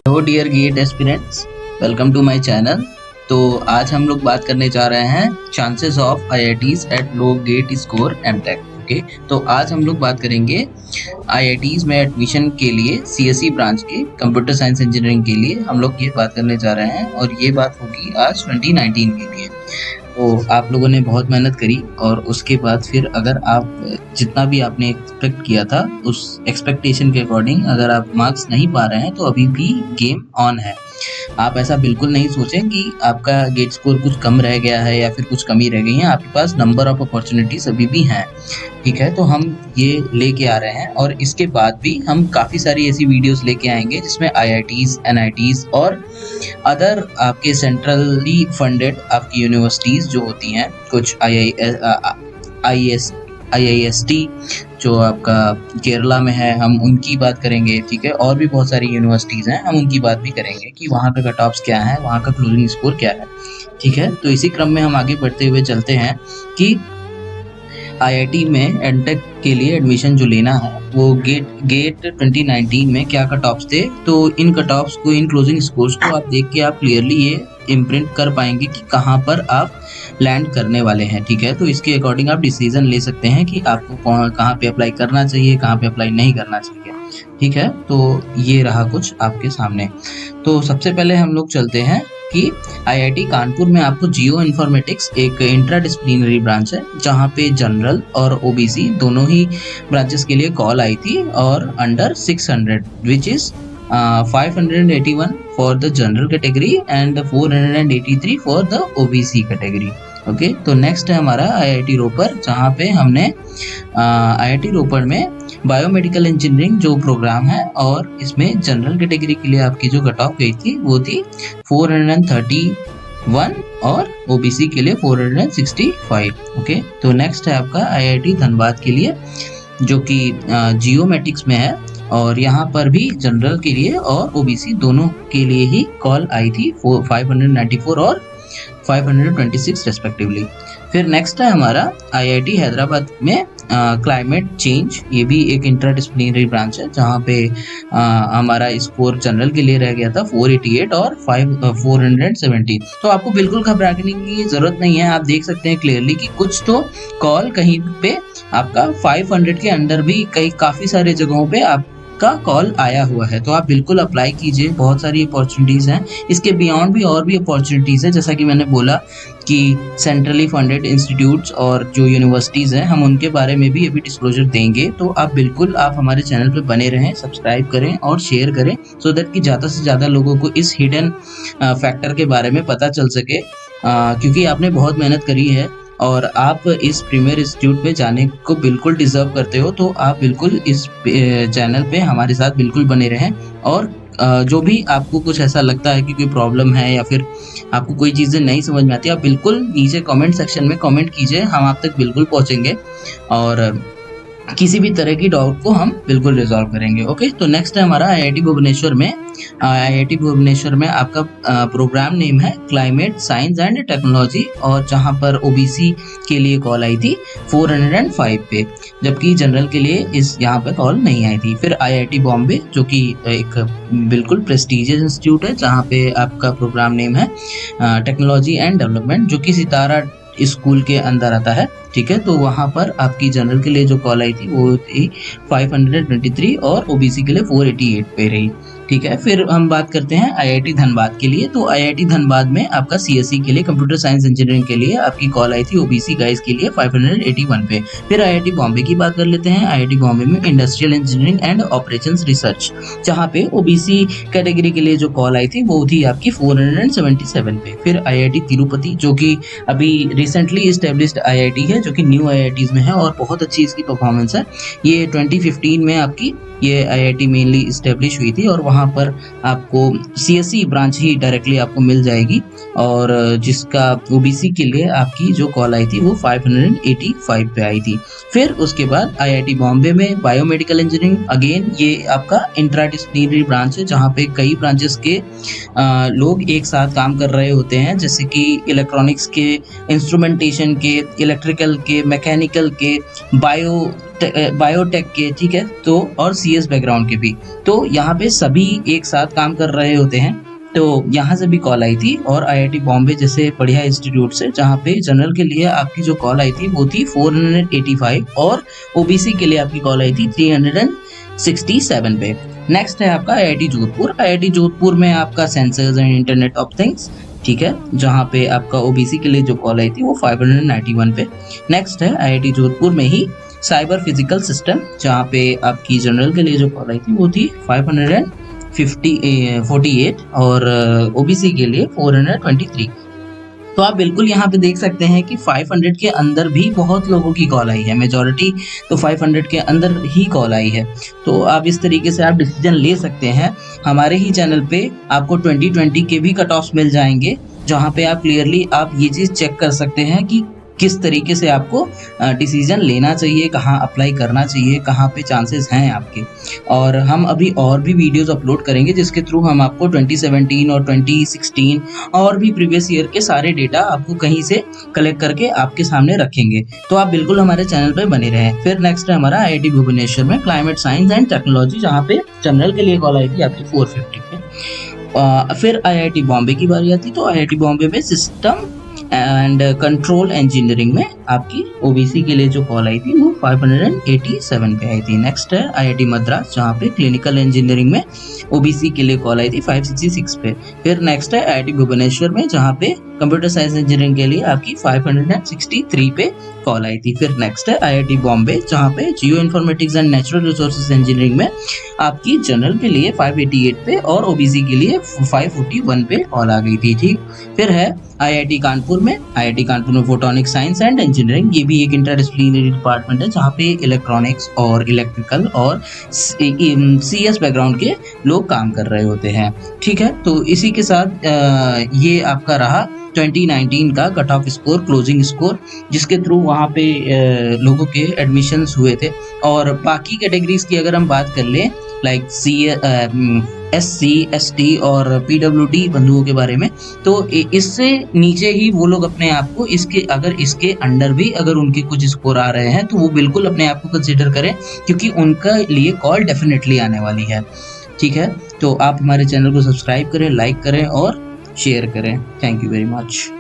Hello dear GATE aspirants, welcome to my channel. तो आज हम लोग बात करने जा रहे हैं chances of IITs at low GATE score MTech. Okay, तो आज हम लोग बात करेंगे आईआईटीज में एडमिशन के लिए सीएसई ब्रांच के कंप्यूटर साइंस इंजीनियरिंग के लिए हम लोग ये बात करने जा रहे हैं और ये बात होगी आज 2019 के लिए। तो आप लोगों ने बहुत मेहनत करी और उसके बाद फिर अगर आप जितना भी आपने एक्सपेक्ट किया था उस एक्सपेक्टेशन के अकॉर्डिंग अगर आप मार्क्स नहीं पा रहे हैं तो अभी भी गेम ऑन है। आप ऐसा बिल्कुल नहीं सोचें कि आपका गेट स्कोर कुछ कम रह गया है या फिर कुछ कमी रह गई है। आपके पास नंबर ऑफ अपॉर्चुनिटीज अभी भी हैं, ठीक है। तो हम ये लेके आ रहे हैं और इसके बाद भी हम काफ़ी सारी ऐसी वीडियोस लेके आएंगे जिसमें आईआईटीज, एनआईटीज और अदर आपके सेंट्रली फंडेड आपकी यूनिवर्सिटीज़ जो होती हैं, कुछ आईआईएसटी जो आपका केरला में है, हम उनकी बात करेंगे, ठीक है। और भी बहुत सारी यूनिवर्सिटीज़ हैं, हम उनकी बात भी करेंगे कि वहाँ पे कट ऑफ्स क्या है, वहाँ का क्लोजिंग स्कोर क्या है, ठीक है। तो इसी क्रम में हम आगे बढ़ते हुए चलते हैं कि आईआईटी में एमटेक के लिए एडमिशन जो लेना है वो गेट 2019 में क्या कट ऑफ्स थे। तो इन कट ऑफ्स को, इन क्लोजिंग स्कोर्स को आप देख के आप क्लियरली ये इम्प्रिंट कर पाएंगे कि कहाँ पर आप लैंड करने वाले हैं, ठीक है। तो इसके अकॉर्डिंग आप डिसीजन ले सकते हैं कि आपको कहाँ पे अप्लाई करना चाहिए, कहाँ पे अप्लाई नहीं करना चाहिए, ठीक है। तो ये रहा कुछ आपके सामने। तो सबसे पहले हम लोग चलते हैं कि आईआईटी कानपुर में आपको जियो इन्फॉर्मेटिक्स एक इंट्रा डिसिप्लिनरी ब्रांच है जहाँ पे जनरल और ओबीसी दोनों ही ब्रांचेस के लिए कॉल आई थी और under 600 which is 581 for the general category and 483 for the OBC category. Okay, तो नेक्स्ट है हमारा आईआईटी रोपर, जहाँ पे हमने आईआईटी रोपर में बायोमेडिकल इंजीनियरिंग जो प्रोग्राम है और इसमें जनरल कैटेगरी के लिए आपकी जो कट ऑफ गई थी वो थी 431 और ओबीसी के लिए 465। ओके, तो नेक्स्ट है आपका आईआईटी धनबाद के लिए जो कि जियोमेटिक्स में है और यहाँ पर भी जनरल के लिए और ओबीसी दोनों के लिए ही कॉल आई थी 594 और 526 रेस्पेक्टिवली। फिर नेक्स्ट है हमारा आईआईटी हैदराबाद में क्लाइमेट चेंज, ये भी एक इंटरडिसिप्लिनरी ब्रांच है जहाँ पे हमारा स्कोर जनरल के लिए रह गया था 488 और 470। तो आपको बिल्कुल घबराने की जरूरत नहीं है। आप देख सकते हैं क्लियरली कि कुछ तो कॉल कहीं पे आपका 500 के अंडर भी कई काफ़ी सारे जगहों पे आपका कॉल आया हुआ है। तो आप बिल्कुल अप्लाई कीजिए, बहुत सारी अपॉर्चुनिटीज़ हैं। इसके बियॉन्ड भी और भी अपॉर्चुनिटीज़ है, जैसा कि मैंने बोला कि सेंट्रली फंडेड इंस्टीट्यूट्स और जो यूनिवर्सिटीज़ हैं हम उनके बारे में भी अभी डिस्क्लोजर देंगे। तो आप बिल्कुल आप हमारे चैनल पे बने रहें, सब्सक्राइब करें और शेयर करें सो दैट कि ज़्यादा से ज़्यादा लोगों को इस हिडन फैक्टर के बारे में पता चल सके, क्योंकि आपने बहुत मेहनत करी है और आप इस प्रीमियर इंस्टीट्यूट पे जाने को बिल्कुल डिजर्व करते हो। तो आप बिल्कुल इस चैनल पे हमारे साथ बिल्कुल बने रहें और जो भी आपको कुछ ऐसा लगता है कि कोई प्रॉब्लम है या फिर आपको कोई चीज़ें नहीं समझ में आती, आप बिल्कुल नीचे कमेंट सेक्शन में कमेंट कीजिए, हम आप तक बिल्कुल पहुंचेंगे और किसी भी तरह की डाउट को हम बिल्कुल रिजॉल्व करेंगे। ओके, तो नेक्स्ट है हमारा आईआईटी भुवनेश्वर में। आईआईटी भुवनेश्वर में आपका प्रोग्राम नेम है क्लाइमेट साइंस एंड टेक्नोलॉजी और जहां पर ओबीसी के लिए कॉल आई थी 405 पे, जबकि जनरल के लिए इस यहाँ पे कॉल नहीं आई थी। फिर आईआईटी बॉम्बे जो कि एक बिल्कुल प्रेस्टिजियस इंस्टीट्यूट है जहाँ पे आपका प्रोग्राम नेम है टेक्नोलॉजी एंड डेवलपमेंट जो कि सितारा स्कूल के अंदर आता है, ठीक है। तो वहाँ पर आपकी जनरल के लिए जो कॉल आई थी वो थी 523 और ओबीसी के लिए 488 पे रही, ठीक है। फिर हम बात करते हैं आईआईटी धनबाद के लिए। तो आईआईटी धनबाद में आपका सीएसई के लिए कंप्यूटर साइंस इंजीनियरिंग के लिए आपकी कॉल आई थी ओबीसी गाइस के लिए 581 पे। फिर आईआईटी बॉम्बे की बात कर लेते हैं। आईआईटी बॉम्बे में industrial engineering and operations research जहाँ पे ओबीसी कैटेगरी के लिए जो कॉल आई थी वो थी आपकी 477 पे। फिर आईआईटी तिरुपति जो कि अभी रिसेंटली इस्टेब्लिश्ड आईआईटी है, जो कि न्यू आईआईटीज में है और बहुत अच्छी इसकी परफॉर्मेंस है। ये 2015 में आपकी ये आईआईटी मेनली इस्टेब्लिश हुई थी और वहाँ पर आपको सीएसई ब्रांच ही डायरेक्टली आपको मिल जाएगी और जिसका ओबीसी के लिए आपकी जो कॉल आई थी वो 585 पे आई थी। फिर उसके बाद आईआईटी बॉम्बे में बायोमेडिकल इंजीनियरिंग, अगेन ये आपका इंट्राडिसिप्लिनरी ब्रांच है जहाँ पे कई ब्रांचेस के लोग एक साथ काम कर रहे होते हैं, जैसे कि इलेक्ट्रॉनिक्स के, इंस्ट्रूमेंटेशन के, इलेक्ट्रिकल के, मैकेनिकल के, बायो बायोटेक के, ठीक है, तो और CS बैकग्राउंड के भी, तो यहाँ पे सभी एक साथ काम कर रहे होते हैं। तो यहाँ से भी कॉल आई थी और IIT बॉम्बे जैसे बढ़िया इंस्टीट्यूट से, जहाँ पे जनरल के लिए आपकी जो कॉल आई थी वो थी 485 और OBC के लिए आपकी कॉल आई थी 367 पे। नेक्स्ट है आपका IIT जोधपुर। IIT जोधपुर में आपका sensors and internet of things, ठीक है, जहाँ पे आपका OBC के लिए जो कॉल आई थी वो 591 पे। नेक्स्ट है IIT जोधपुर में ही साइबर फिजिकल सिस्टम, जहाँ पे आपकी जनरल के लिए जो कॉल आई थी वो थी 548 और OBC के लिए 423। तो आप बिल्कुल यहाँ पे देख सकते हैं कि 500 के अंदर भी बहुत लोगों की कॉल आई है, मेजॉरिटी तो 500 के अंदर ही कॉल आई है। तो आप इस तरीके से आप डिसीजन ले सकते हैं। हमारे ही चैनल पे आपको 2020 के भी कट ऑफ्स मिल जाएंगे, जहाँ पे आप क्लियरली आप ये चीज़ चेक कर सकते हैं कि किस तरीके से आपको डिसीजन लेना चाहिए, कहाँ अप्लाई करना चाहिए, कहाँ पे चांसेस हैं आपके। और हम अभी और भी वीडियोस अपलोड करेंगे जिसके थ्रू हम आपको 2017 और 2016 और भी प्रीवियस ईयर के सारे डेटा आपको कहीं से कलेक्ट करके आपके सामने रखेंगे। तो आप बिल्कुल हमारे चैनल पर बने रहें। फिर नेक्स्ट है हमारा IIT भुवनेश्वर में क्लाइमेट साइंस एंड टेक्नोलॉजी, जहाँ पे जनरल के लिए कॉल आई थी आपकी 450 पे। फिर IIT बॉम्बे की बारी आती, तो IIT बॉम्बे में सिस्टम एंड कंट्रोल इंजीनियरिंग में आपकी OBC के लिए जो कॉल आई थी वो 587 पे आई थी। नेक्स्ट है IIT मद्रास, जहाँ पे क्लिनिकल इंजीनियरिंग में OBC के लिए कॉल आई थी 566 पे। फिर नेक्स्ट है IIT भुवनेश्वर में, जहाँ पे कंप्यूटर साइंस इंजीनियरिंग के लिए आपकी 563 पे कॉल आई थी। फिर नेक्स्ट है IIT बॉम्बे, जहाँ पे geo informatics and natural resources engineering में आपकी जनरल के लिए 588 पे और OBC के लिए 541 पे कॉल आ गई थी, ठीक। फिर है IIT कानपुर में, IIT कानपुर में फोटोनिक साइंस एंड इंजीनियरिंग, ये भी एक इंटरडिसिप्लिनरी डिपार्टमेंट है, जहाँ पे इलेक्ट्रॉनिक्स और इलेक्ट्रिकल और CS बैकग्राउंड के लोग काम कर रहे होते हैं, ठीक है। तो इसी के साथ ये आपका रहा 2019 का cut off score, closing score, जिसके थ्रू वहाँ पे लोगों के एडमिशन्स हुए थे। और बाकी कैटेगरीज की अगर हम बात कर लें, लाइक SC, ST और PWD बंधुओं के बारे में, तो इससे नीचे ही वो लोग अपने आप को इसके अंडर भी अगर उनके कुछ स्कोर आ रहे हैं तो वो बिल्कुल अपने आप को कंसिडर करें, क्योंकि उनका लिए कॉल डेफिनेटली आने वाली है, ठीक है। तो आप हमारे चैनल को सब्सक्राइब करें, लाइक करें और शेयर करें। Thank you very much.